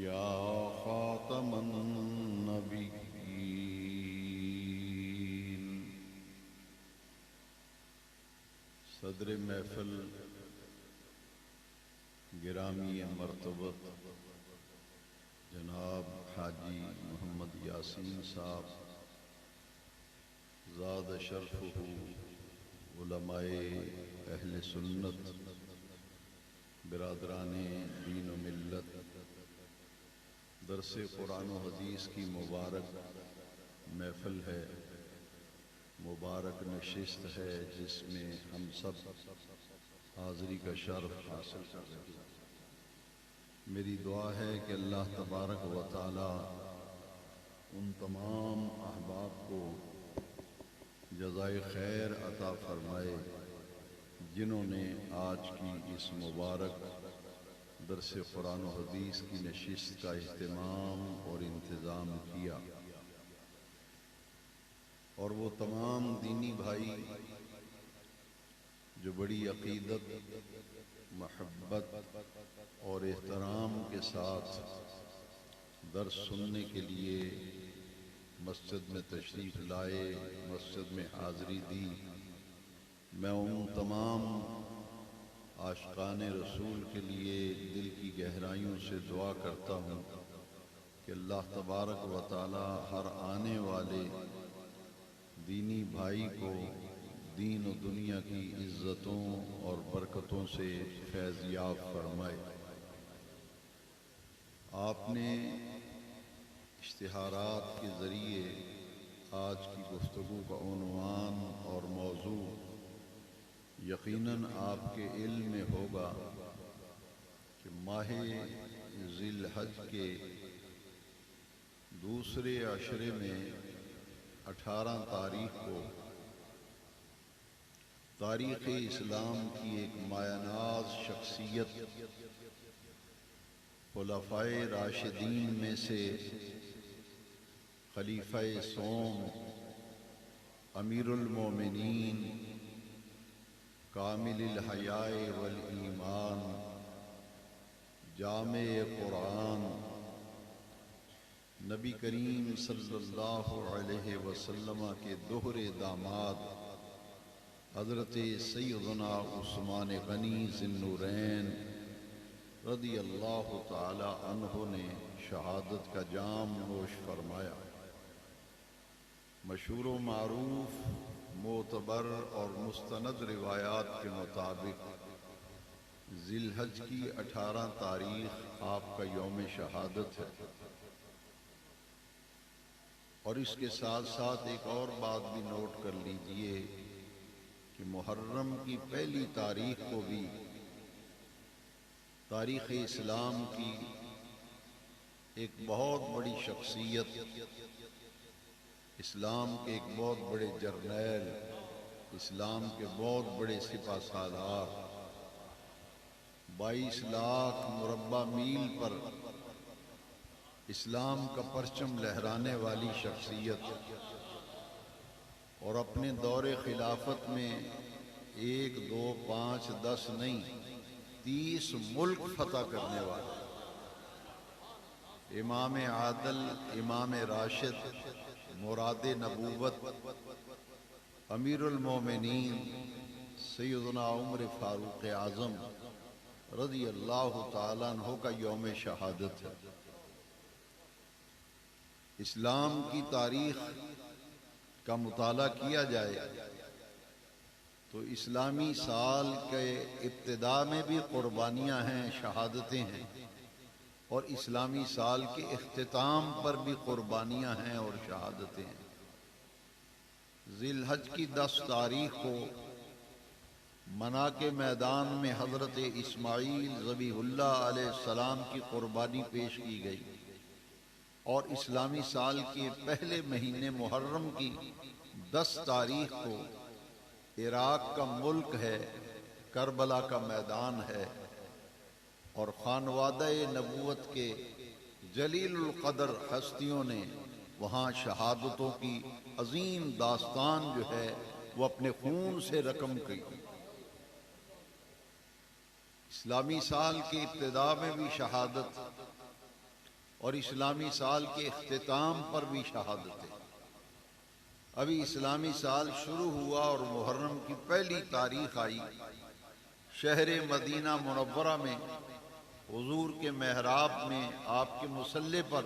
या खातमन नबीयीन। सदर महफिल गिरामी मर्तबत जनाब हाजी मोहम्मद यासीन साहब ज़ाद शरफ़हु उलमाए अहले सुन्नत बिरादराने दीन व मिल्लत दरसे कुरान व हदीस की मुबारक महफिल है, मुबारक नशिस्त है जिसमें हम सब हाज़री का शर्फ हासिल कर रहे हैं। मेरी दुआ है कि अल्लाह तबारक व तआला उन तमाम अहबाब को जज़ाए खैर अता फरमाए जिन्होंने आज की इस मुबारक दरस कुरान व हदीस की नशिस्त का इह्तिमाम और इंतज़ाम किया, और वो तमाम दीनी भाई जो बड़ी अक़ीदत, महब्बत और एहतराम के साथ दर्स सुनने के लिए मस्जिद में तशरीफ़ लाए, मस्जिद में हाज़री दी। मैं उन तमाम आशिक़ाने रसूल के लिए दिल की गहराइयों से दुआ करता हूँ कि अल्लाह तबारक व तआला हर आने वाले दीनी भाई को दीन और दुनिया की इज़्ज़तों और बरकतों से फैज़याब फरमाए। आपने इश्तिहारात के ज़रिए आज की गुफ्तगू का उन्वान और मौजू यकीनन आपके इल्म में होगा कि माहे ज़िलहज के दूसरे अशरे में 18 तारीख को तारीख़ इस्लाम की एक मायानाज़ शख्सियत खुलफ़ाए राशिदीन में से खलीफ़ाए सोम अमीरुल मोमिनीन कामिलिल हयाए वल ईमान जामे कुरान नबी करीम सल्लल्लाहु अलैहि वसल्लम के दोहरे दामाद हज़रत सैयदना उस्मान गनी ज़िन्नूरैन रज़ी अल्लाह ताला अन्हु ने शहादत का जाम नोश फरमाया। मशहूर व मारूफ मोतबर और मुस्तनद रिवायात के मुताबिक ज़िलहज की 18 तारीख आपका यौम शहादत है। और इसके साथ साथ एक और बात भी नोट कर लीजिए कि मुहर्रम की पहली तारीख को भी तारीख़ इस्लाम की एक बहुत बड़ी शख्सियत, इस्लाम के एक बहुत बड़े जर्नैल, इस्लाम के बहुत बड़े सिपा सालार 22 लाख मुरब्बा मील पर इस्लाम का परचम लहराने वाली शख्सियत और अपने दौरे खिलाफत में 1, 2, 5, 10 नहीं 30 मुल्क फतह करने वाला इमाम आदल, इमाम राशिद, मुराद नबूवत, अमीरुल मोमिनीन सैयदना उमर फारूक आज़म रज़ी अल्लाह ताला अन्हु का यौम शहादत है। इस्लाम की तारीख का मुताला किया जाए तो इस्लामी साल के इब्तिदा में भी कुर्बानियाँ हैं, शहादतें हैं, और इस्लामी साल के इख्तिताम पर भी कुर्बानियाँ हैं और शहादतें हैं। ज़िलहज की 10 तारीख को मना के मैदान में हज़रत इस्माईल ज़बीहुल्लाह अलैहिस्सलाम की कुर्बानी पेश की गई और इस्लामी साल के पहले महीने मुहर्रम की 10 तारीख को इराक का मुल्क है, करबला का मैदान है और खानवादा-ए नबूवत के जलीलुल क़द्र हस्तियों ने वहाँ शहादतों की अजीम दास्तान जो है वो अपने खून से रकम की। इस्लामी साल के इब्तिदा में भी शहादत और इस्लामी साल के इख्तिताम पर भी शहादत है। अभी इस्लामी साल शुरू हुआ और मुहर्रम की पहली तारीख आई। शहर मदीना मुनव्वरा में हुजूर के मेहराब में आपके मुसल्ले पर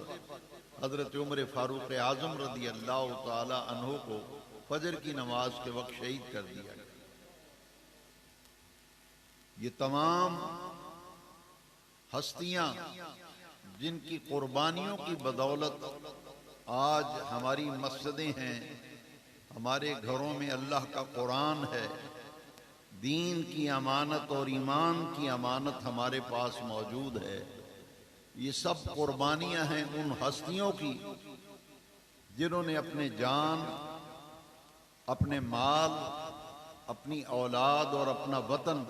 हज़रत उमर फारूक आज़म रज़ी अल्लाह ताला अन्हु को फजर की नमाज के वक्त शहीद कर दिया गया। ये तमाम हस्तियां जिनकी कुर्बानियों की बदौलत आज हमारी मस्जिदें हैं, हमारे घरों में अल्लाह का कुरान है, दीन की अमानत और ईमान की अमानत हमारे पास मौजूद है, ये सब कुर्बानियां हैं उन हस्तियों की जिन्होंने अपने जान, अपने माल, अपनी औलाद और अपना वतन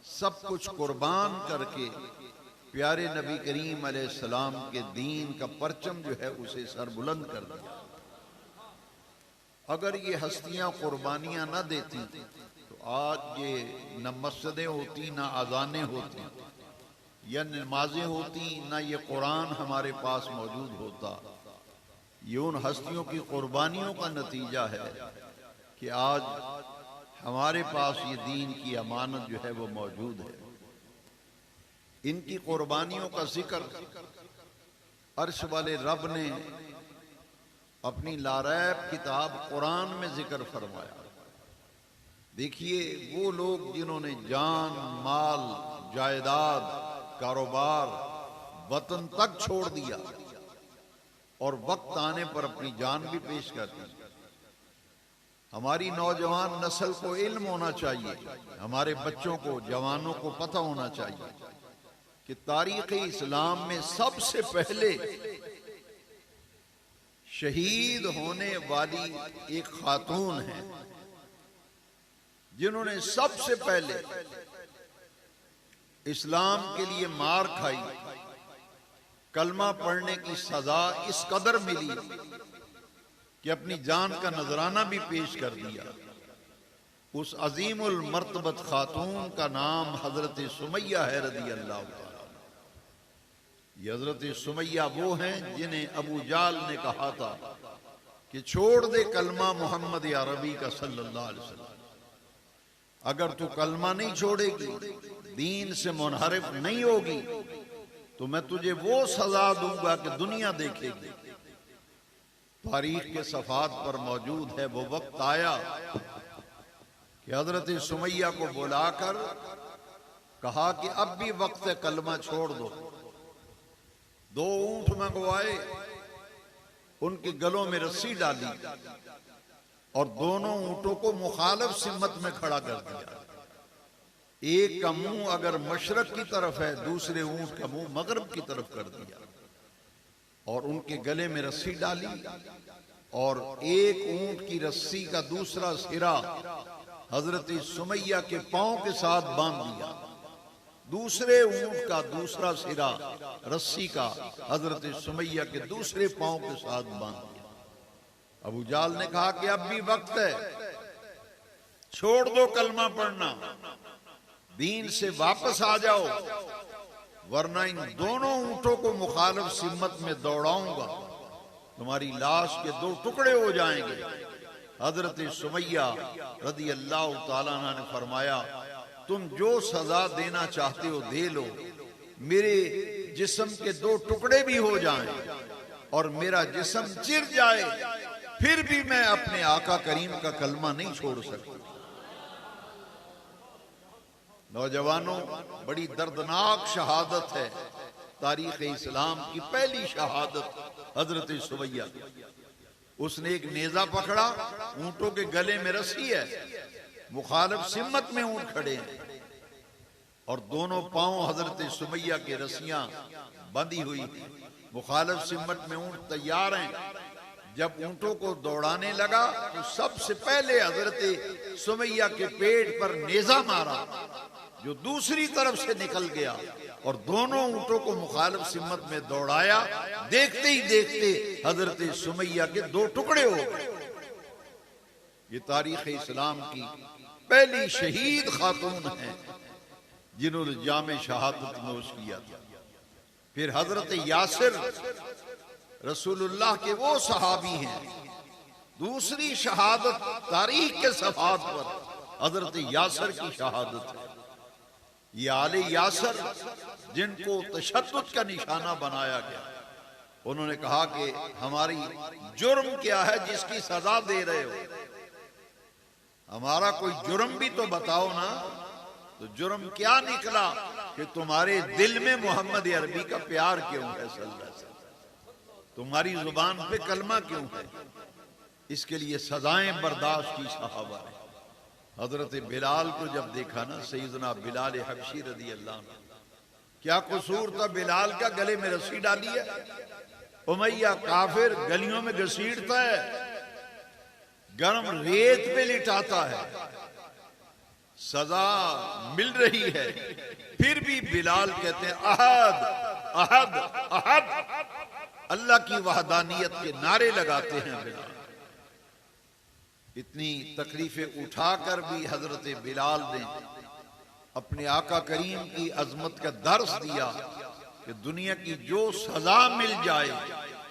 सब कुछ कुर्बान करके प्यारे नबी करीम अलैहिस्सलाम के दीन का परचम जो है उसे सरबुलंद कर दिया। अगर ये हस्तियां कुर्बानियां न देती तो आज ये न मस्जिदें होती, न अजानें होती, या नमाजें होती, न ये कुरान हमारे पास मौजूद होता। ये उन हस्तियों की कुर्बानियों का नतीजा है कि आज हमारे पास ये दीन की अमानत जो है वो मौजूद है। इनकी कुर्बानियों का जिक्र अर्श वाले रब ने अपनी लारैब किताब कुरान में जिक्र फरमाया। देखिए वो लोग जिन्होंने जान, माल, जायदाद, कारोबार, वतन तक छोड़ दिया और वक्त आने पर अपनी जान भी पेश कर दी। हमारी नौजवान नस्ल को इल्म होना चाहिए, हमारे बच्चों को, जवानों को पता होना चाहिए कि तारीख़ इस्लाम में सबसे पहले शहीद होने वाली एक खातून है जिन्होंने सबसे पहले इस्लाम के लिए मार खाई, कलमा पढ़ने की सजा इस कदर मिली कि अपनी जान का नजराना भी पेश कर दिया। उस अजीमुल मर्तबत खातून का नाम हजरत सुमैया है रज़ी अल्लाह ताला। ये हजरत सुमैया वो हैं जिन्हें अबू जाल ने कहा था कि छोड़ दे कलमा मोहम्मद अरबी का सल्लल्लाहु अलैहि वसल्लम। अगर तू कलमा नहीं छोड़ेगी, दीन से मुनहरिफ नहीं होगी, तो मैं तुझे वो सजा दूंगा कि दुनिया देखेगी। तारीख के सफात पर मौजूद है वो वक्त आया कि हजरत सुमैया को बुलाकर कहा कि अब भी वक्त है, कलमा छोड़ दो। 2 ऊंट मंगवाए, उनके गलों में रस्सी डाली और दोनों ऊंटों को मुखालिफ सिमत में खड़ा कर दिया। एक का मुंह अगर मशरक की तरफ है, दूसरे ऊंट का मुंह मगरब की तरफ कर दिया और उनके गले में रस्सी डाली और एक ऊंट की रस्सी का दूसरा सिरा हजरत सुमैया के पांव के साथ बांध दिया, दूसरे ऊंट का दूसरा सिरा रस्सी का हजरत सुमैया के दूसरे पांव के साथ बांध दिया। अबू जाल ने कहा कि अब भी वक्त है, छोड़ दो कलमा पढ़ना, दीन से वापस आ जाओ, वरना इन दोनों ऊंटों को मुखालिफ सिम्मत में दौड़ाऊंगा, तुम्हारी लाश के दो टुकड़े हो जाएंगे। हजरत सुमैया रदी अल्लाह ताला अन्हा ने फरमाया, तुम जो सजा देना चाहते हो दे लो, मेरे जिस्म के दो टुकड़े भी हो जाएं और मेरा जिस्म चिर जाए, फिर भी मैं अपने आका करीम का कलमा नहीं छोड़ सकता। नौजवानों, बड़ी दर्दनाक शहादत है, तारीख इस्लाम की पहली शहादत हजरत सुमैया। उसने एक नेजा पकड़ा, ऊंटों के गले में रस्सी है, मुखालिफ सिम्मत में ऊंट खड़े हैं और दोनों पांव हजरत सुमैया के रस्सियां बंधी हुई थी। मुखालिफ सिम्मत में ऊंट तैयार हैं। जब ऊंटों को दौड़ाने लगा तो सबसे पहले हजरत सुमैया के पेट पर नेजा मारा, जो दूसरी तरफ से निकल गया और दोनों ऊंटों को मुखालिफ सिम्मत में दौड़ाया। देखते ही देखते हजरत सुमैया के दो टुकड़े हो गए। ये तारीख इस्लाम की पहली शहीद खातून है जिन्होंने जामे शहादत नोश किया था। फिर हजरत यासिर रसूलुल्लाह के वो सहाबी हैं, दूसरी शहादत तारीख के सफात पर हजरत यासिर की शहादत है। ये आले यासिर जिनको तशद्दुद का निशाना बनाया गया, उन्होंने कहा कि हमारी जुर्म क्या है जिसकी सजा दे रहे हो, हमारा कोई जुर्म भी तो बताओ ना। तो जुर्म क्या निकला कि तुम्हारे दिल में मोहम्मद अरबी का प्यार क्यों है सल्लल्लाहु अलैहि वसल्लम, तुम्हारी जुबान पे कलमा क्यों है, इसके लिए सजाएं बर्दाश्त की सहाबा ने। हजरत बिलाल को जब देखा ना, सैयदना बिलाल हबशी रदी अल्लाह अन्हु, क्या कसूर था बिलाल का, गले में रस्सी डाली है, उमैया काफिर गलियों में घसीटता है, गर्म रेत पे लिटाता है, सजा मिल रही है, फिर भी बिलाल कहते हैं अहद अहद अहद, अल्लाह की वहदानियत के नारे लगाते हैं बिलाल। इतनी तकलीफें उठाकर भी हजरत बिलाल ने अपने आका करीम की अजमत का दर्स दिया कि दुनिया की जो सजा मिल जाए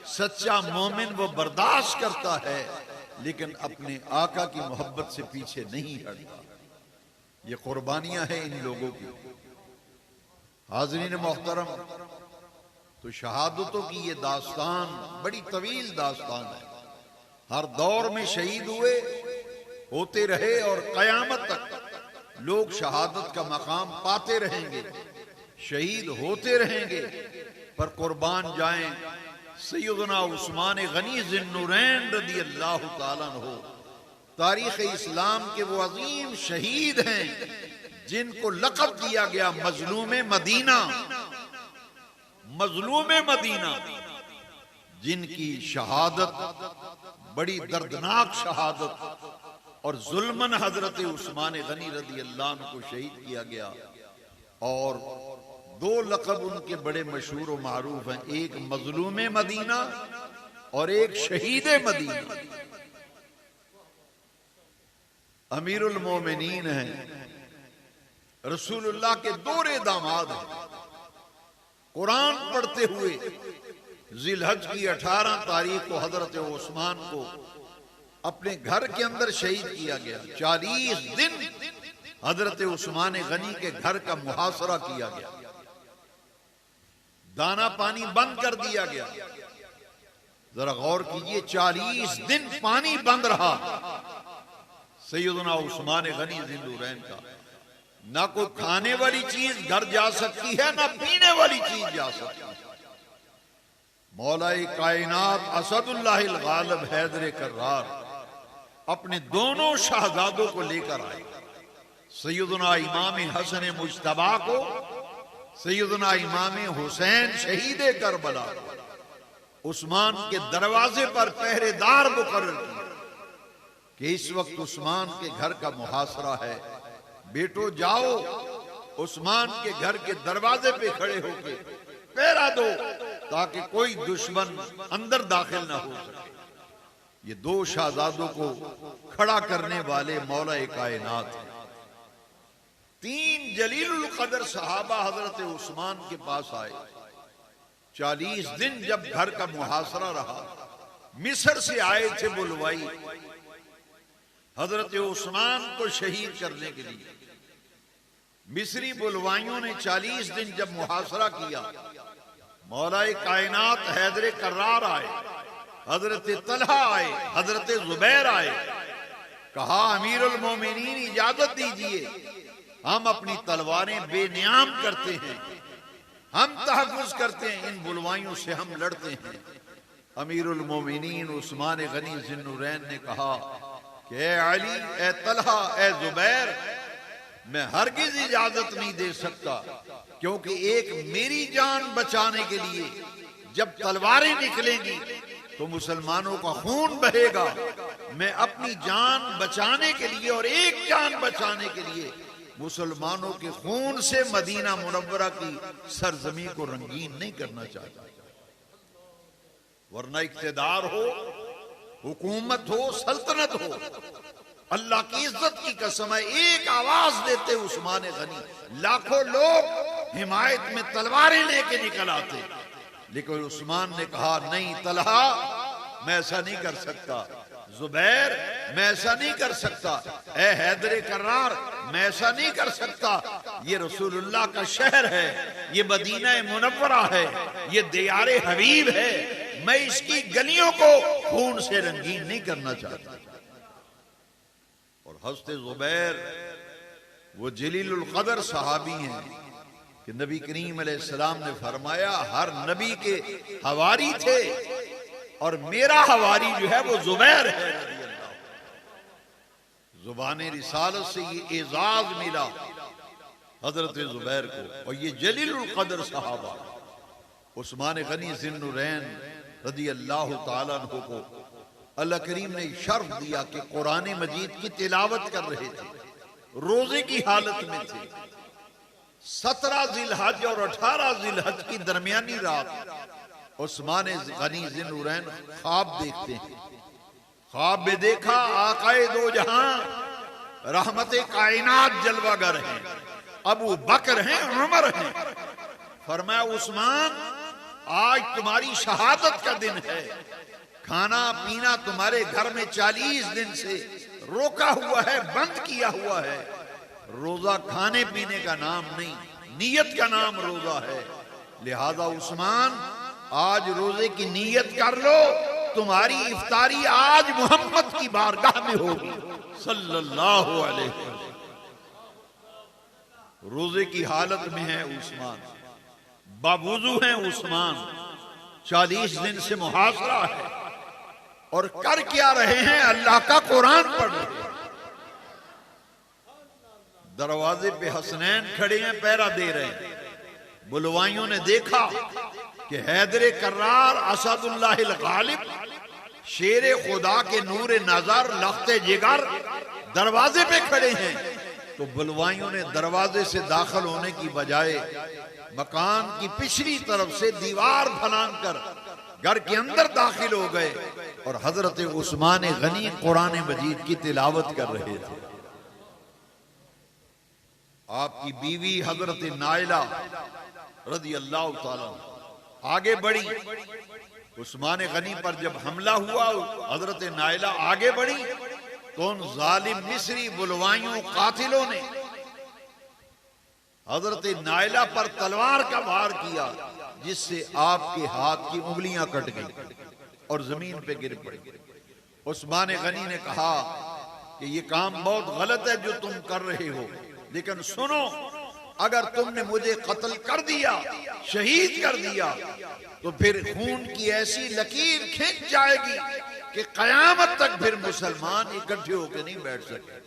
सच्चा मोमिन वो बर्दाश्त करता है, लेकिन अपने आका की मोहब्बत से पीछे नहीं हटता। ये कुर्बानियां हैं इन लोगों की। हाज़रीन मोहतरम, तो शहादतों की ये दास्तान बड़ी तवील दास्तान है। हर दौर में शहीद हुए, होते रहे और कयामत तक लोग शहादत का मकाम पाते रहेंगे, शहीद होते रहेंगे, पर कुर्बान जाएं सैयदना उस्मान गनी ज़िन्नुरैन रदी अल्लाह ताला अन्हु, तारीख इस्लाम के वो अजीम शहीद हैं जिनको लक़ब दिया गया मजलूम मदीना। मजलूम मदीना, जिनकी शहादत बड़ी दर्दनाक शहादत और जुल्मन हजरत उस्मान गनी रदी अल्लाह अन्हु को शहीद किया गया। और दो लक़ब उनके बड़े मशहूर और मारूफ हैं, एक मजलूम मदीना और एक शहीद मदीना। अमीरुल मोमिनीन हैं, रसूलुल्लाह के दोरे दामाद हैं। कुरान पढ़ते हुए जिलहज की 18 तारीख को हजरत उस्मान को अपने घर के अंदर शहीद किया गया। 40 दिन हजरत उस्मान गनी के घर का मुहासरा किया गया, दाना पानी बंद कर दिया गया। जरा गौर कीजिए, 40 दिन पानी बंद रहा सैयदना उस्मान गनी ज़िन्नुरैन का। ना कोई खाने वाली चीज घर जा सकती है, ना पीने वाली चीज जा सकती है। मौलाए कायनात असदुल्लाहिल गालिब हैदर कर्रार अपने दोनों शहजादों को लेकर आए। सैयदना इमाम हसन मुज्तबा को, सैयदना इमाम हुसैन शहीद करबला उस्मान के दरवाजे पर पहरेदार मुकर्रर किए कि इस वक्त उस्मान के घर का मुहासरा है, बेटो जाओ उस्मान के घर के दरवाजे पे खड़े होके पहरा दो ताकि कोई दुश्मन अंदर दाखिल ना हो सके। ये दो शहजादों को खड़ा करने वाले मौला कायनात हैं। 3 जलीलुल कदर सहाबा हजरत उस्मान के पास आए। 40 दिन जब घर का मुहासरा रहा, मिस्र से आए थे बुलवाई हजरत उस्मान को शहीद करने के लिए। मिस्री बुलवाइयों ने 40 दिन जब मुहासरा किया, मौला कायनात हैदर कर्रार आए, हजरत तलहा आए, हजरत जुबैर आए। कहा अमीरुल मोमिनीन इजाजत दीजिए, हम अपनी तलवारें बेनियाम करते हैं, हम तहफ़्फ़ुज़ करते हैं, इन बुलवाइयों से हम लड़ते हैं। अमीरुल मोमिनीन उस्मान गनी ज़िन्नुरैन ने कहा कि ए अली, ए तलहा, ए जुबैर, मैं हरगिज इजाजत नहीं दे सकता, क्योंकि एक मेरी जान बचाने के लिए जब तलवारें निकलेंगी तो मुसलमानों का खून बहेगा। मैं अपनी जान बचाने के लिए और एक जान बचाने के लिए मुसलमानों के खून से मदीना मुनव्वरा की सरजमी को रंगीन नहीं करना चाहता। वरना इक्तदार हो, हुकूमत हो, सल्तनत हो, अल्लाह की इज्जत की कसम है, एक आवाज देते उस्मान गनी, लाखों लोग हिमायत में तलवारें लेके निकल आते। लेकिन उस्मान ने कहा नहीं तलहा, मैं ऐसा नहीं कर सकता। जुबैर, मैं ऐसा नहीं कर सकता। ए हैदर कर्रार, मैं ऐसा नहीं कर सकता। ये रसूलुल्लाह का शहर है, ये मदीना मुनव्वरा है, ये दियारे हबीब है, मैं इसकी गलियों को खून से रंगीन नहीं करना चाहता। और हज़रत जुबैर वो जलीलुल कदर सहाबी हैं कि नबी करीम अलैहिस्सलाम ने फरमाया हर नबी के हवारी थे और मेरा हवारी जो है वो जुबैर है। जुबान रिसालत से ये एजाज मिला हजरत जुबैर को। और ये जलीलुल कदर सहाबा उस्मान गनी ज़िन्नुरैन रज़ी अल्लाह ताला अन्हु को अल्लाह करीम ने शर्फ दिया कि कुरान मजीद की तिलावत कर रहे थे, रोजे की हालत में थे। 17 ज़िलहज और 18 ज़िलहज की दरमियानी रात उस्मान गनी ज़िन्नुरैन ख्वाब देखते हैं। ख्वाब में देखा आकाए दो जहां रहमत कायनात जलवागर हैं, अबू बकर हैं, उमर हैं। फरमाया उस्मान, आज तुम्हारी शहादत का दिन है, खाना पीना तुम्हारे घर में 40 दिन से रोका हुआ है, बंद किया हुआ है। रोजा खाने पीने का नाम नहीं, नियत का नाम रोजा है। लिहाजा उस्मान, आज रोजे की नियत कर लो, तुम्हारी इफ्तारी आज मोहम्मद की बारगाह में होगी सल्लल्लाहु अलैहि वसल्लम। रोजे की हालत में है उस्मान, बावुजू है उस्मान, 40 दिन से मुहासरा है और कर क्या रहे हैं, अल्लाह का कुरान पढ़ रहे हैं। दरवाजे पे हसनैन खड़े हैं, पहरा दे रहे हैं। बुलवाइयों ने देखा कि हैदर कर्रार असदुल्लाहिल गालिब, शेर खुदा के नूर नजर, लख्ते जिगर दरवाजे पे खड़े हैं। तो बुलवाइयों ने दरवाजे से दाखिल होने की बजाय मकान की पिछली तरफ से दीवार फलांग कर घर के अंदर दाखिल हो गए और हजरत उस्मान गनी कुरान मजीद की तिलावत कर रहे थे। आपकी बीवी हजरत नाइला रज़ी अल्लाह ताला आगे बढ़ी। उस्मान गनी पर जब हमला हुआ, हजरत नाइला आगे बढ़ी तो उन जालिम मिस्री बुलवाइयों कातिलों ने हजरत नाइला पर तलवार का वार किया, जिससे आपके हाथ की उंगलियां कट गई और जमीन पे गिर पड़ी। उस्मान गनी ने कहा कि ये काम बहुत गलत है जो तुम कर रहे हो, लेकिन सुनो, अगर तुमने मुझे कत्ल कर दिया, शहीद कर दिया, तो फिर खून की ऐसी लकीर खिंच जाएगी कि कयामत तक फिर मुसलमान इकट्ठे होकर नहीं बैठ सकते।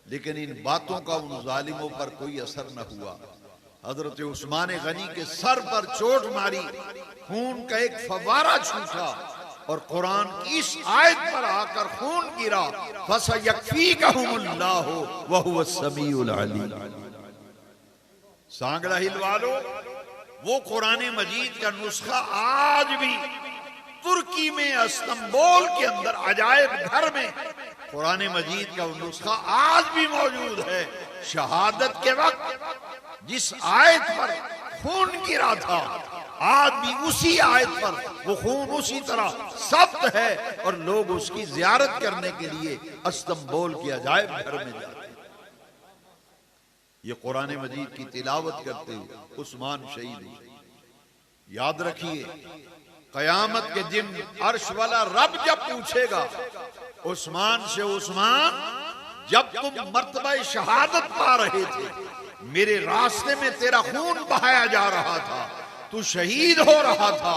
लेकिन इन बातों का उन जालिमों पर कोई असर न हुआ। हजरत उस्मान गनी के सर पर चोट मारी, खून का एक फवारा छूटा और कुरान की इस आयत पर आकर खून गिरा, फसयक्फीकहुमुल्लाहु व हुवस समीउल अलीम। सांगला हिल वालों, वो कुरान मजीद का नुस्खा आज भी तुर्की में इस्तांबुल के अंदर अजायब घर में कुरान मजीद का नुस्खा आज भी मौजूद है। शहादत के वक्त जिस आयत पर खून गिरा था, आज भी उसी आयत पर वो खून उसी तरह सख्त है और लोग उसकी जियारत करने के लिए इस्तांबुल के अजायब घर में जाते हैं। ये कुरान मजीद की तिलावत करते हुए उस्मान शहीद हुए। याद रखिए, कयामत के दिन अर्श वाला रब जब पूछेगा उस्मान से, उस्मान जब तुम मर्तबा शहादत पा रहे थे, मेरे रास्ते में तेरा खून बहाया जा रहा था, तू शहीद हो रहा था,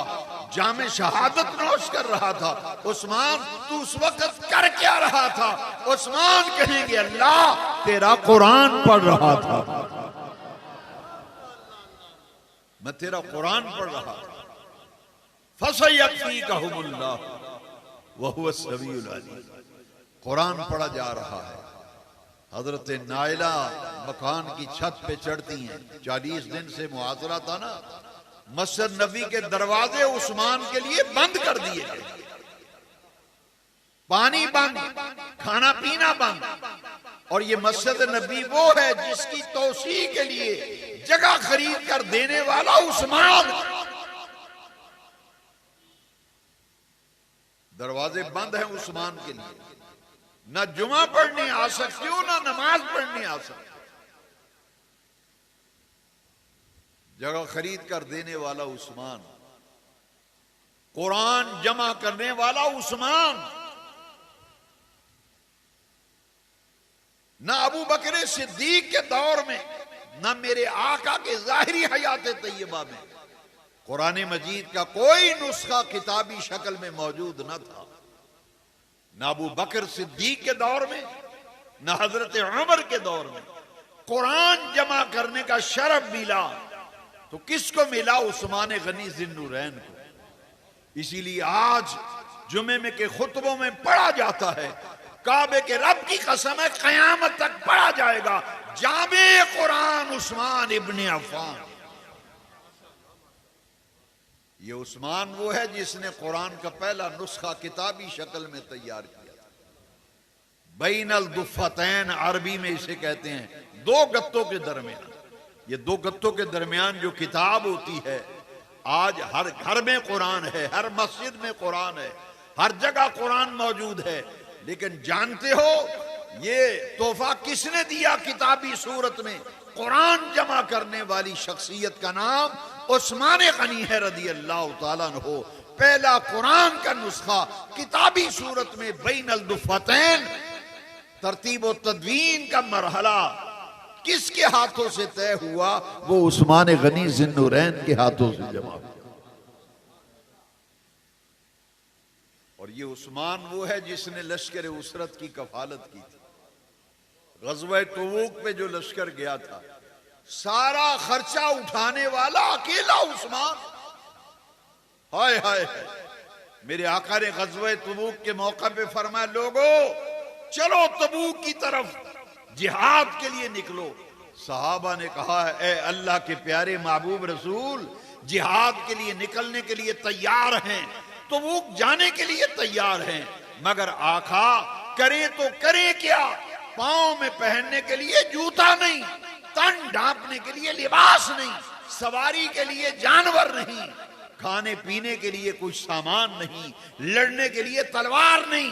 जामे शहादत नोश कर रहा था, उस्मान तू उस वक्त कर क्या रहा था? उस्मान कहेंगे अल्लाह तेरा कुरान पढ़ रहा था, मैं तेरा कुरान पढ़ रहा था। फसयक्फीकहुमुल्लाह वहुव अस्समीउल अलीम। कुरान पढ़ा जा रहा है। हजरत नाइला मकान की छत पे चढ़ती हैं। 40 दिन से मुआसरा था ना, मस्जिद नबी के दरवाजे उस्मान के लिए बंद कर दिए गए, पानी बंद, खाना पीना बंद। और ये मस्जिद नबी वो है जिसकी तोसी के लिए जगह खरीद कर देने वाला उस्मान। दरवाजे बंद हैं उस्मान के लिए, ना जुमा पढ़ने आ सकते हो, ना नमाज पढ़ने आ सकते। जगह खरीद कर देने वाला उस्मान, कुरान जमा करने वाला उस्मान। ना अबू बकर सिद्दीक के दौर में, ना मेरे आका के जाहिरी हयात तैयबा में कुरान मजीद का कोई नुस्खा किताबी शक्ल में मौजूद न था। ना अबू बकर सिद्दीक के दौर में, ना हजरत उमर के दौर में कुरान जमा करने का शरफ मिला तो किसको मिला? उस्मान गनी ज़िन्नुरैन को। इसीलिए आज जुमे में के खुतबों में पढ़ा जाता है, काबे के रब की कसम है कयामत तक पढ़ा जाएगा, जामे कुरान उस्मान इब्ने अफ़्फ़ान। ये उस्मान वो है जिसने कुरान का पहला नुस्खा किताबी शक्ल में तैयार किया था। बैनल दुफ़्फ़तैन अरबी में इसे कहते हैं, दो गत्तों के दरमियान। ये दो गत्तों के दरमियान जो किताब होती है, आज हर घर में कुरान है, हर मस्जिद में कुरान है, हर जगह कुरान मौजूद है। लेकिन जानते हो ये तोहफा किसने दिया? किताबी सूरत में कुरान जमा करने वाली शख्सियत का नाम उस्मान गनी है रदी अल्लाह तआला अन्हु। पहला कुरान का नुस्खा किताबी सूरत में बैनल दुफ़्फ़तैन, तरतीब और तदवीन का मरहला किसके हाथों से तय हुआ? वो उस्मान गनी ज़िन्नुरैन के हाथों से जमा हुआ। और ये उस्मान वो है जिसने लश्कर उसरत की कफालत की थी। ग़ज़वा तबूक पे जो लश्कर गया था, सारा खर्चा उठाने वाला अकेला उस्मान। हाय हाय, मेरे आका ने ग़ज़वा तबूक के मौका पे फरमाया, लोगों चलो तबूक की तरफ जिहाद के लिए निकलो। सहाबा ने कहा, ए अल्लाह के प्यारे महबूब रसूल, जिहाद के लिए निकलने के लिए तैयार हैं, तबूक जाने के लिए तैयार हैं, मगर आका करें तो करें क्या? पांव में पहनने के लिए जूता नहीं, तन ढांपने के लिए लिबास नहीं, सवारी के लिए जानवर नहीं, खाने पीने के लिए कुछ सामान नहीं, लड़ने के लिए तलवार नहीं।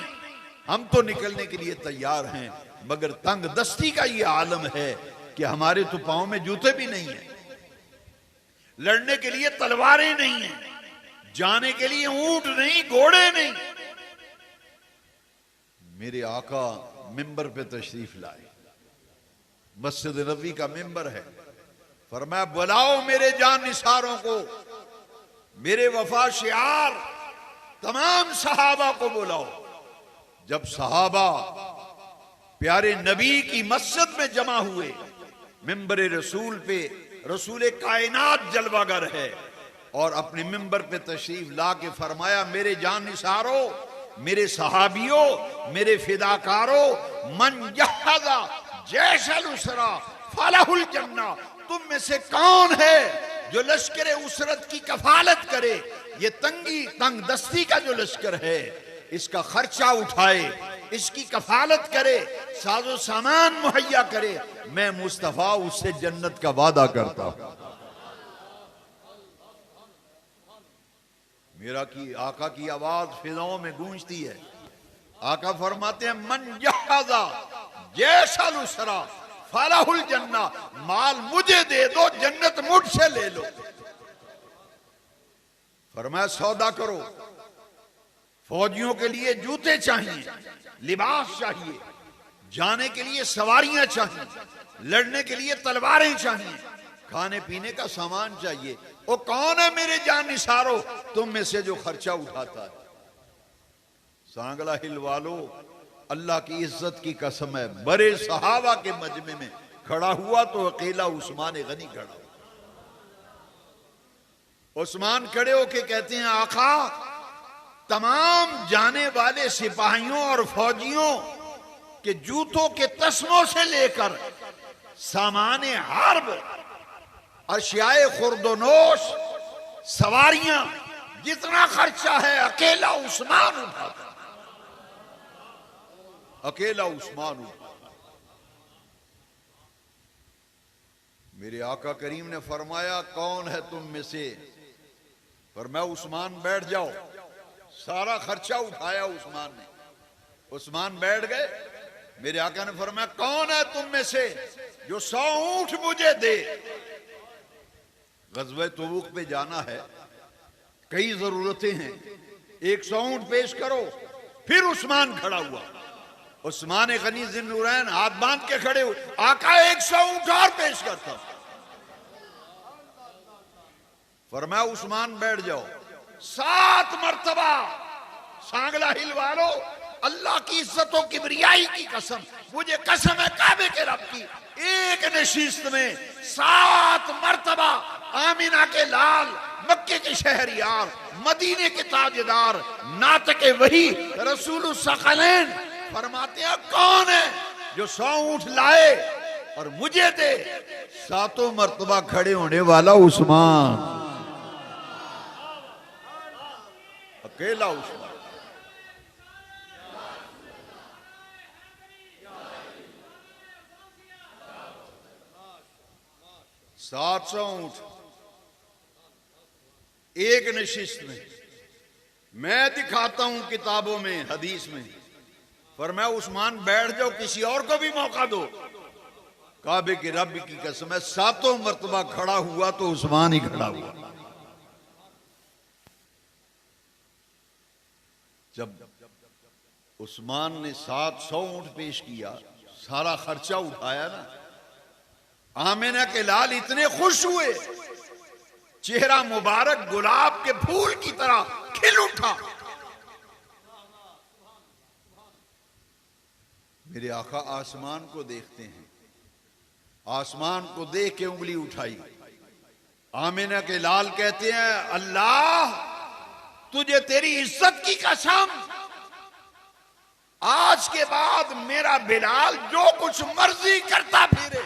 हम तो निकलने के लिए तैयार हैं, मगर तंग दस्ती का ये आलम है कि हमारे तो पांव में जूते भी नहीं है, लड़ने के लिए तलवारें नहीं है, जाने के लिए ऊंट नहीं, घोड़े नहीं। मेरे आका मिंबर पे तशरीफ लाए, मस्जिद नबी का मिंबर है, फरमाया बुलाओ मेरे जान निसारों को, मेरे वफा शियार तमाम सहाबा को बुलाओ। जब सहाबा प्यारे नबी की मस्जिद में जमा हुए, मिंबर रसूल पे रसूल कायनात जलवागर है, और अपने मिंबर पे तशरीफ ला के फरमाया, मेरे जान निसारों, मेरे सहाबियों, मेरे फिदाकारों, मन जहदा जैशल उसरा फलाहुल जन्ना, तुम में से कौन है जो लश्कर उसरत की कफालत करे? ये तंगी तंग दस्ती का जो लश्कर है, इसका खर्चा उठाए, इसकी कफालत करे, साजो सामान मुहैया करे, मैं मुस्तफा उससे जन्नत का वादा करता हूं। मेरा की आका की आवाज फिजाओं में गूंजती है। आका फरमाते हैं मन जहाजा जैसा लुसरा फलाहुल जन्ना, माल मुझे दे दो, जन्नत मुझसे ले लो। फरमाया सौदा करो, फौजियों के लिए जूते चाहिए, लिबास चाहिए, जाने के लिए सवारियां चाहिए, लड़ने के लिए तलवारें चाहिए, खाने पीने का सामान चाहिए। वो कौन है मेरे जान निसारो तुम में से जो खर्चा उठाता है? सांगला हिल वालो, अल्लाह की इज्जत की कसम है, बड़े सहाबा के मजमे में खड़ा हुआ तो अकेला उस्मान गनी खड़ा। उस्मान खड़े होके कहते हैं आका, तमाम जाने वाले सिपाहियों और फौजियों के जूतों के तस्मों से लेकर सामान हर्ब, अशियाए खुर्दोनोश, सवारियां, जितना खर्चा है अकेला उस्मान उठाता, अकेला उस्मान उठाता। मेरे आका करीम ने फरमाया कौन है तुम में से? फरमाया उस्मान बैठ जाओ। सारा खर्चा उठाया उस्मान ने। उस्मान बैठ गए। मेरे आका ने फरमाया कौन है तुम में से जो 100 ऊंट मुझे दे? गज़वे तबूक पे जाना है, कई जरूरतें हैं, 100 ऊंट पेश करो। फिर उस्मान खड़ा हुआ। उस्मान गनी ज़िन्नुरैन हाथ बांध के खड़े हुए। आका 100 ऊंट और पेश करता। फरमाया उस्मान बैठ जाओ। 7 मर्तबा सांगला हिल वालो, अल्लाह की इज्जतों की किबरियाई की कसम, मुझे कसम है काबे के रब की, एक नशिस्त में 7 मर्तबा आमिना के लाल, मक्के के शहरियार, मदीने के ताजदार, नातके वही रसूल सकलैन फरमाते हैं कौन है जो 100 ऊंट लाए और मुझे दे? 7 मर्तबा खड़े होने वाला उस्मान, अकेला उस्मान। सात 700 ऊंट एक नशिस्त में। मैं दिखाता हूं किताबों में, हदीस में। फरमाया उस्मान बैठ जाओ, किसी और को भी मौका दो। काबे के रब की कसम है 7 मर्तबा खड़ा हुआ तो उस्मान ही खड़ा हुआ। जब उस्मान ने 700 ऊंट पेश किया, सारा खर्चा उठाया ना, आमिना के लाल इतने खुश हुए, चेहरा मुबारक गुलाब के फूल की तरह खिल उठा। मेरे आका आसमान को देखते हैं, आसमान को देख के उंगली उठाई। आमिना के लाल कहते हैं अल्लाह तुझे तेरी इज्जत की कसम, आज के बाद मेरा बिलाल जो कुछ मर्जी करता फिरे,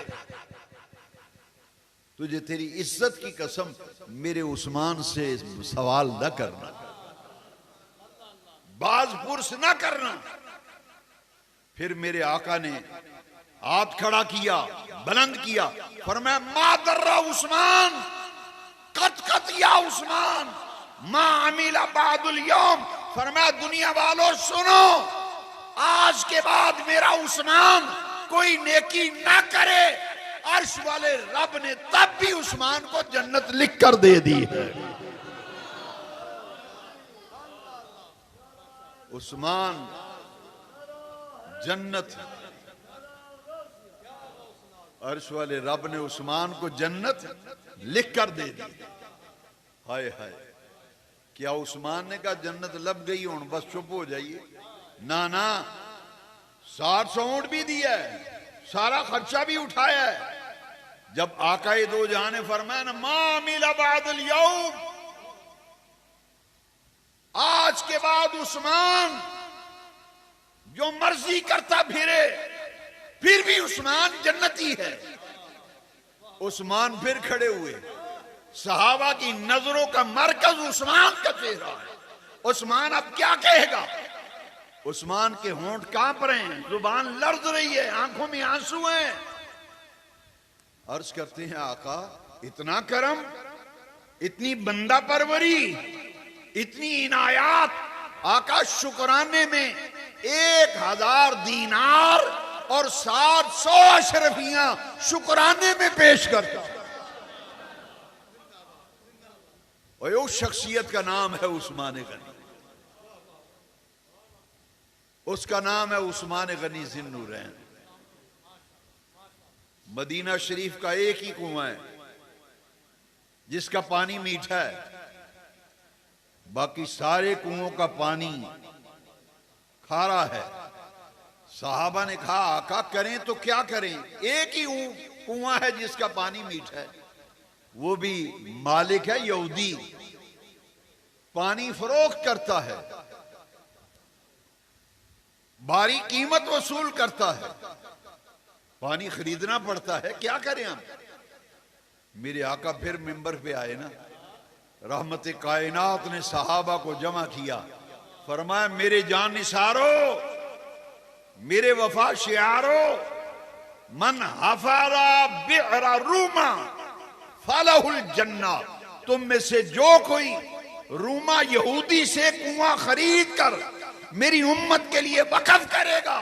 तुझे तेरी इज्जत की कसम मेरे उस्मान से सवाल न करना, बाज पुरस न करना। फिर मेरे आका ने हाथ खड़ा किया, बुलंद किया, फरमाया मा दर्रा उस्मान कत कत या उस्मान मा अमीला बादुल यौम। फरमाया दुनिया वालों सुनो, आज के बाद मेरा उस्मान कोई नेकी ना करे, अर्श वाले रब ने तब भी उस्मान को जन्नत लिख कर दे दी है। उस्मान जन्नत, अर्श वाले रब ने उस्मान को जन्नत लिख कर दे दी। हाय हाय, क्या उस्मान ने कहा जन्नत लब गई हूं बस चुप हो जाइए? ना ना, 700 ऊंट भी दिया है, सारा खर्चा भी उठाया है। जब आकाए दो जहां ने फरमाया ना मा मिला बादल यौम, आज के बाद उस्मान जो मर्जी करता फिरे, फिर भी उस्मान जन्नती है। उस्मान फिर खड़े हुए, सहाबा की नजरों का मरकज उस्मान का चेहरा है। उस्मान अब क्या कहेगा? उस्मान के होंठ कांप रहे हैं, जुबान लर्ज रही है, आंखों में आंसू हैं। अर्ज करते हैं आका इतना करम, इतनी बंदा परवरी, इतनी इनायात। आका शुक्राने में 1000 दीनार और 700 अशरफियां शुक्राने में पेश करता। और उस शख्सियत का नाम है उस्मान गनी। उसका नाम है उस्मान गनी ज़िन्नूरैन। मदीना शरीफ का एक ही कुआं है जिसका पानी मीठा है, बाकी सारे कुओं का पानी खारा है। साहबा ने कहा आका करें तो क्या करें? एक ही कुआं है जिसका पानी मीठा है, वो भी मालिक है यहूदी, पानी फरोख्त करता है, भारी कीमत वसूल करता है, पानी खरीदना पड़ता है, क्या करें हम? मेरे आका फिर मिंबर पे आए ना, रहमत कायनात ने सहाबा को जमा किया, फरमाया मेरे जान निसारो, मेरे वफा शियारो, मन हफारा बिअरा रूमा फलहुल जन्ना। तुम में से जो कोई रूमा यहूदी से कुआं खरीद कर मेरी उम्मत के लिए वक़्फ़ करेगा,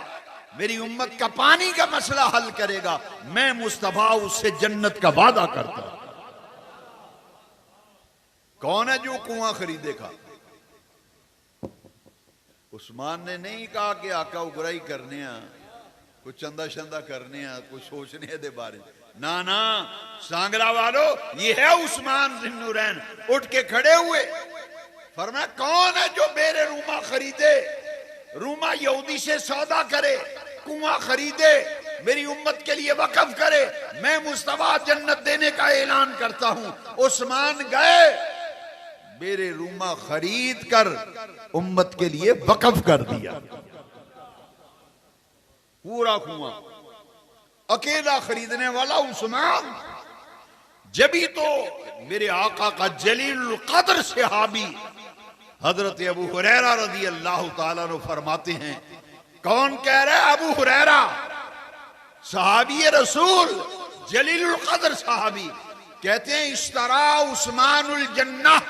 मेरी उम्मत का पानी का मसला हल करेगा, मैं मुस्तफा उससे जन्नत का वादा करता हूं। कौन है जो कुआं खरीदेगा? उस्मान ने नहीं कहा कि आका उगराई करने आ, कुछ चंदा शंदा करने आ, कुछ सोचने दे बारे। ना ना सांगला वालों, ये है उस्मान ज़िन्नूरैन। उठ के खड़े हुए, फरमाया कौन है जो मेरे रूमा खरीदे, रूमा यहूदी से सौदा करे, कुआं खरीदे, मेरी उम्मत के लिए वक़्फ़ करे, मैं मुस्तफा जन्नत देने का ऐलान करता हूं। उस्मान गए, मेरे रूमा खरीद कर उम्मत के लिए वक़्फ़ कर दिया। पूरा कुआं अकेला खरीदने वाला उस्मान। जभी तो मेरे आका का जलील कदर सहाबी हजरत अबू हुरैरा रज़ी अल्लाह ताला अन्हु फरमाते हैं, कौन कह रहा है? अबू हुरैरा सहाबी रसूल, जलीलुल कदर सहाबी, कहते हैं इश्तरा उस्मानुल जन्नह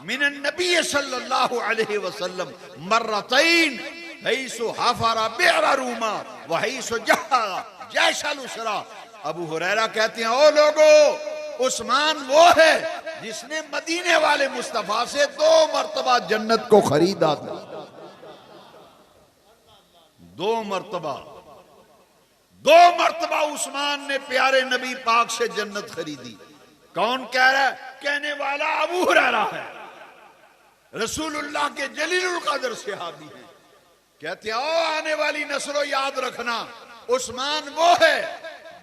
मिन नबी सल्लल्लाहु अलैहि वसल्लम मर्रतैन हैसु हफरा बिअरा रूमा व हैसु जहा जैशल उसरा। अबू हुरैरा कहते हैं ओ लोगो, उस्मान वो है जिसने मदीने वाले मुस्तफा से 2 मरतबा जन्नत को खरीदा था। 2 मरतबा उस्मान ने प्यारे नबी पाक से जन्नत खरीदी। कौन कह रहा है? कहने वाला अबू हुरैरा है, रसूलुल्लाह के जलीलुल कदर सहाबी हैं। कहते हैं ओ आने वाली नस्लों याद रखना, उस्मान वो है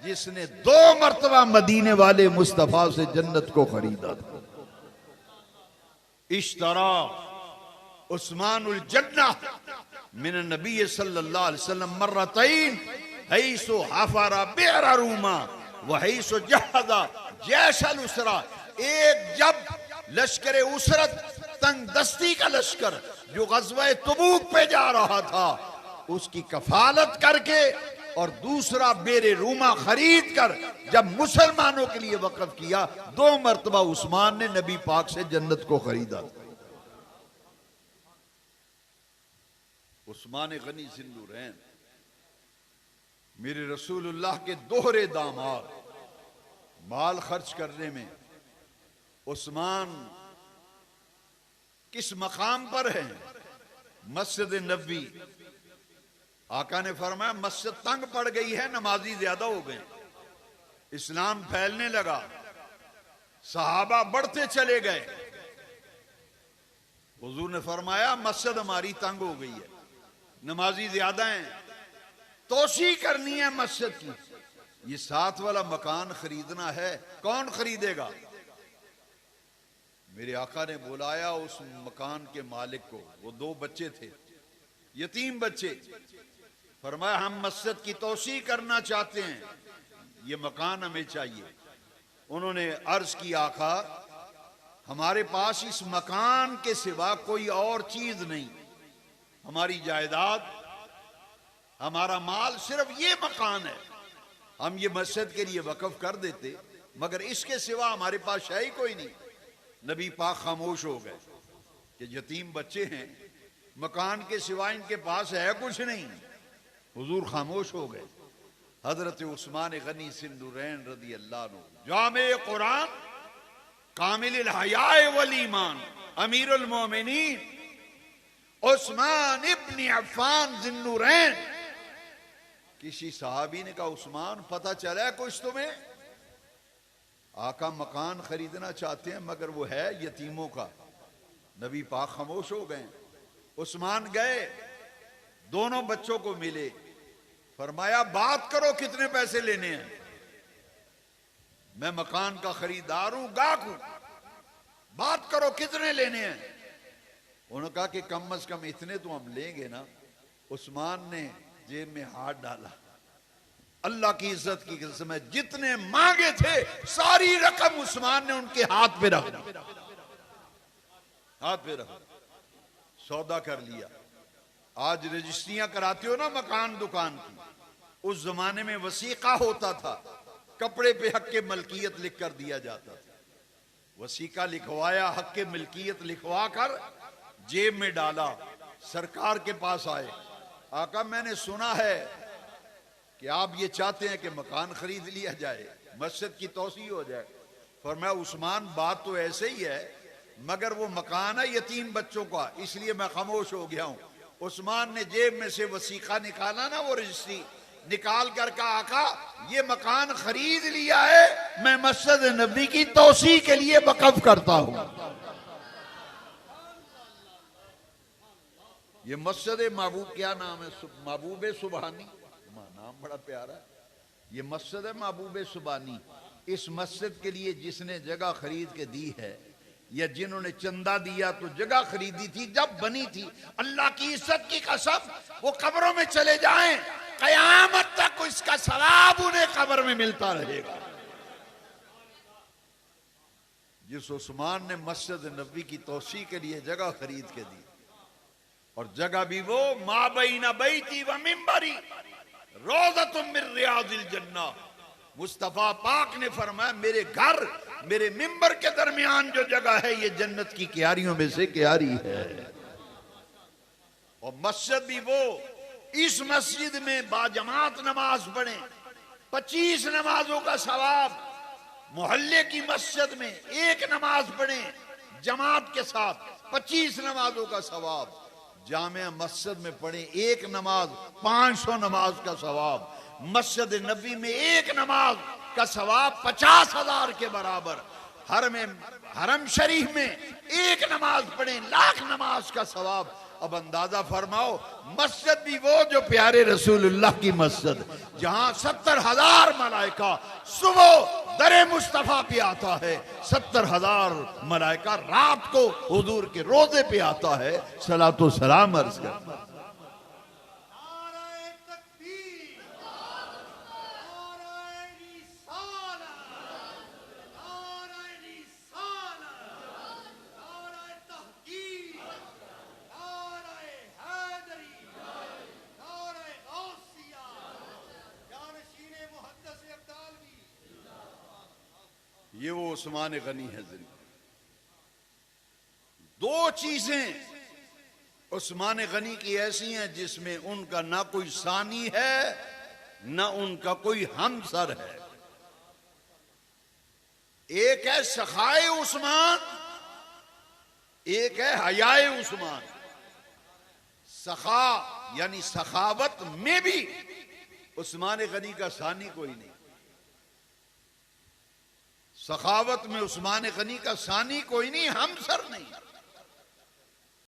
जिसने 2 मरतबा मदीने वाले मुस्तफा से जन्नत को खरीदा था। इश्तरा उस्मानुल जन्नह मिन नबी सल्लल्लाहु अलैहि वसल्लम मर्रतैन हैसु हफरा बिअरा रूमा व हैसु जहदा जैशल उसरा। एक जब लश्कर उसरत, तंग दस्ती का लश्कर जो गज़वा तबूक पे जा रहा था, उसकी कफालत करके, और दूसरा बेरे रूमा खरीद कर जब मुसलमानों के लिए वक़्फ़ किया, 2 मरतबा उस्मान ने नबी पाक से जन्नत को खरीदा। उस्मान गनी ज़िन्नूरैन मेरे रसूलुल्लाह के दोहरे दामाद। माल खर्च करने में उस्मान किस मकाम पर है? मस्जिद नबी। आका ने फरमाया मस्जिद तंग पड़ गई है, नमाजी ज्यादा हो गए, इस्लाम फैलने लगा, सहाबा बढ़ते चले गए। हुजूर ने फरमाया मस्जिद हमारी तंग हो गई है, नमाजी ज्यादा हैं, तोसी करनी है मस्जिद की। ये 7 वाला मकान खरीदना है, कौन खरीदेगा? मेरे आका ने बुलाया उस मकान के मालिक को। वो 2 बच्चे थे, यतीम बच्चे। फरमाया हम मस्जिद की तोसी करना चाहते हैं, ये मकान हमें चाहिए। उन्होंने अर्ज की आका हमारे पास इस मकान के सिवा कोई और चीज नहीं। हमारी जायदाद, हमारा माल सिर्फ ये मकान है। हम ये मस्जिद के लिए वक्फ कर देते, मगर इसके सिवा हमारे पास है ही कोई नहीं। नबी पाक खामोश हो गए कि यतीम बच्चे हैं, मकान के सिवा इनके पास है कुछ नहीं। हुजूर खामोश हो गए। हजरत उस्मान गनी सिंदुरैन रदी अल्लाह अन्हु, जामे कुरान, कामिल हयाए वल ईमान, अमीरुल मोमिनीन उस्मान इब्न अफ़्फ़ान ज़िन्नुरैन। किसी सहाबी ने कहा, उस्मान पता चला है कुछ तुम्हें? आका मकान खरीदना चाहते हैं मगर वो है यतीमों का। नबी पाक खामोश हो गए। उस्मान गए, दोनों बच्चों को मिले, फरमाया बात करो कितने पैसे लेने हैं। मैं मकान का खरीदार हूं, गाहक हूं, बात करो कितने लेने हैं। उन्होंने कहा कि कम अज कम इतने तो हम लेंगे ना। उस्मान ने जेब में हाथ डाला, अल्लाह की इज्जत की कसम है, जितने मांगे थे सारी रकम उस्मान ने उनके हाथ पे रख दी। हाथ पे रख, सौदा कर लिया। आज रजिस्ट्रियां कराते हो ना मकान दुकान की, उस जमाने में वसीका होता था, कपड़े पे हक के मलकियत लिख कर दिया जाता था। वसीका लिखवाया, हक के मलकियत लिखवा कर जेब में डाला, सरकार के पास आए, आका मैंने सुना है कि आप ये चाहते हैं कि मकान खरीद लिया जाए, मस्जिद की तोसी हो जाए। फरमाया उस्मान बात तो ऐसे ही है, मगर वो मकान है यतीम बच्चों का, इसलिए मैं खामोश हो गया हूं। उस्मान ने जेब में से वसीका निकाला ना, वो रजिस्ट्री निकाल कर कहा, आका ये मकान खरीद लिया है, मैं मस्जिद नबी की तोसी के लिए वक्फ करता हूं। ये मस्जिद महबूब, क्या नाम है? महबूब सुबहानी, नाम बड़ा प्यारा है। ये मस्जिद है महबूब सुबहानी। इस मस्जिद के लिए जिसने जगह खरीद के दी है, या जिन्होंने चंदा दिया तो जगह खरीदी थी जब बनी थी, अल्लाह की इज्जत की कसम, वो कब्रों में चले जाएं, कयामत तक इसका सवाब उन्हें कब्र में मिलता रहेगा। जिस उस्मान ने मस्जिद नबी की तोसी के लिए जगह खरीद के दी, और जगह भी वो मा बैना बैती व मिंबरी रोज़तुम मिन रियाज़िल जन्ना। मुस्तफा पाक ने फरमाया, मेरे घर मेरे मिंबर के दरमियान जो जगह है ये जन्नत की क्यारियों में से क्यारी है। और मस्जिद भी वो, इस मस्जिद में बाजमात नमाज पढ़े 25 नमाजों का सवाब, मोहल्ले की मस्जिद में एक नमाज पढ़े जमात के साथ 25 नमाजों का सवाब, जामिया मस्जिद में पढ़े एक नमाज 500 नमाज का सवाब, मस्जिद नबी में एक नमाज का सवाब 50,000 के बराबर, हरम शरीफ में एक नमाज पढ़े लाख नमाज का सवाब। अब अंदाजा फरमाओ, मस्जिद भी वो जो प्यारे रसूलुल्लाह की मस्जिद, जहां 70,000 मलाइका सुबह दरे मुस्तफा पे आता है, 70,000 मलाइका रात को हुजूर के रोजे पे आता है, सलातो सलाम अर्ज कर। ये वो उस्मान गनी है। दो चीजें उस्मान गनी की ऐसी हैं जिसमें उनका ना कोई सानी है ना उनका कोई हमसर है। एक है सखाए उस्मान, एक है हयाए उस्मान। सखा यानी सखावत में भी उस्मान गनी का सानी कोई नहीं। सखावत में उस्मान गनी का सानी कोई नहीं, हमसर नहीं।